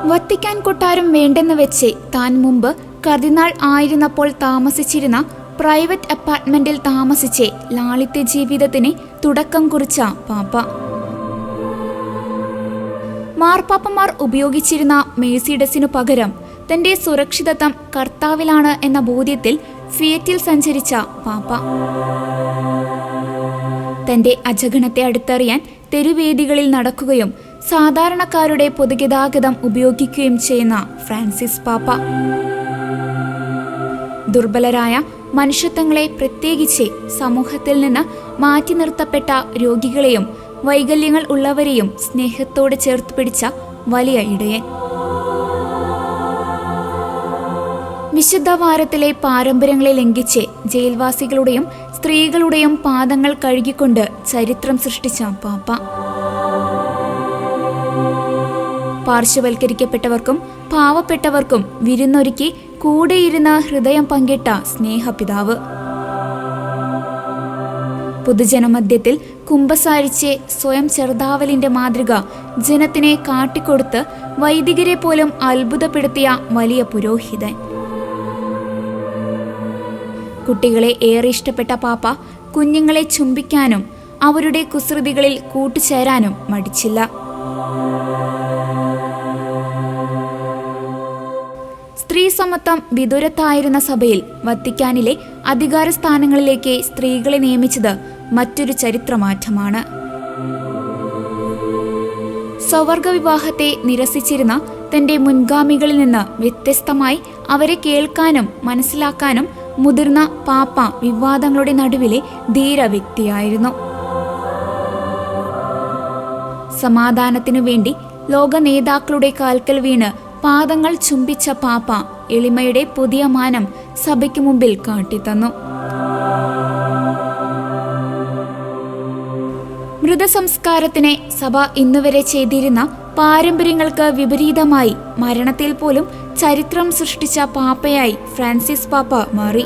Vatican കൊട്ടാരം വേണ്ടെന്ന് വെച്ച് താൻ മുമ്പ് കർദിനാൾ ആയിരുന്നപ്പോൾ താമസിച്ചിരുന്ന പ്രൈവറ്റ് അപ്പാർട്ട്മെന്റിൽ താമസിച്ച് ലാളിത്യ ജീവിതത്തിന് തുടക്കം കുറിച്ച പാപ്പ. മാർപ്പാപ്പമാർ ഉപയോഗിച്ചിരുന്ന മേഴ്സിഡസിനു പകരം തന്റെ സുരക്ഷിതത്വം കർത്താവിലാണ് എന്ന ബോധ്യത്തിൽ ഫിയറ്റിൽ സഞ്ചരിച്ച പാപ്പ. തന്റെ അജഗണത്തെ അടുത്തറിയാൻ തെരുവേദികളിൽ നടക്കുകയും സാധാരണക്കാരുടെ പൊതുഗതാഗതം ഉപയോഗിക്കുകയും ചെയ്യുന്ന ഫ്രാൻസിസ് പാപ്പ. ദുർബലരായ മനുഷ്യത്വങ്ങളെ, പ്രത്യേകിച്ച് സമൂഹത്തിൽ നിന്ന് മാറ്റി നിർത്തപ്പെട്ട രോഗികളെയും വൈകല്യങ്ങൾ ഉള്ളവരെയും സ്നേഹത്തോടെ ചേർത്ത് പിടിച്ച വലിയ ഇടയൻ. വിശുദ്ധ വാരത്തിലെ പാരമ്പര്യങ്ങളെ ലംഘിച്ച് ജയിൽവാസികളുടെയും സ്ത്രീകളുടെയും പാദങ്ങൾ കഴുകിക്കൊണ്ട് ചരിത്രം സൃഷ്ടിച്ച പാപ്പ. പാർശ്വവൽക്കരിക്കപ്പെട്ടവർക്കും പാവപ്പെട്ടവർക്കും വിരുന്നൊരുക്കി കൂടെയിരുന്ന ഹൃദയം പങ്കിട്ട സ്നേഹപിതാവ്. പൊതുജനമധ്യത്തിൽ കുമ്പസാരിച്ച് സ്വയം ചെറുതാവലിന്റെ മാതൃക ജനത്തിനെ കാട്ടിക്കൊടുത്ത് വൈദികരെ പോലും അത്ഭുതപ്പെടുത്തിയ വലിയ പുരോഹിതൻ. കുട്ടികളെ ഏറെ ഇഷ്ടപ്പെട്ട പാപ്പ കുഞ്ഞുങ്ങളെ ചുംബിക്കാനും അവരുടെ കുസൃതികളിൽ കൂട്ടുചേരാനും മടിച്ചില്ല. സ്ത്രീ സമത്വം വിദുരത്തായിരുന്ന സഭയിൽ വത്തിക്കാനിലെ അധികാര സ്ഥാനങ്ങളിലേക്ക് സ്ത്രീകളെ നിയമിച്ചത് മറ്റൊരു ചരിത്രമാറ്റമാണ്. സ്വവർഗ വിവാഹത്തെ നിരസിച്ചിരുന്ന തന്റെ മുൻഗാമികളിൽ നിന്ന് വ്യത്യസ്തമായി അവരെ കേൾക്കാനും മനസ്സിലാക്കാനും മുതിർന്ന പാപ്പ വിവാദങ്ങളുടെ നടുവിലെ ധീര വ്യക്തിയായിരുന്നു. സമാധാനത്തിനു വേണ്ടി ലോക നേതാക്കളുടെ കാൽക്കൽ വീണ് പാദങ്ങൾ ചുംബിച്ച പാപ്പ എളിമയുടെ പുതിയ മാനം സഭയ്ക്ക് മുമ്പിൽ കാട്ടിത്തന്നു. മൃതസംസ്കാരത്തിന് സഭ ഇന്നുവരെ ചെയ്തിരുന്ന പാരമ്പര്യങ്ങൾക്ക് വിപരീതമായി മരണത്തിൽ പോലും ചരിത്രം സൃഷ്ടിച്ച പാപ്പയായി ഫ്രാൻസിസ് പാപ്പ മാറി.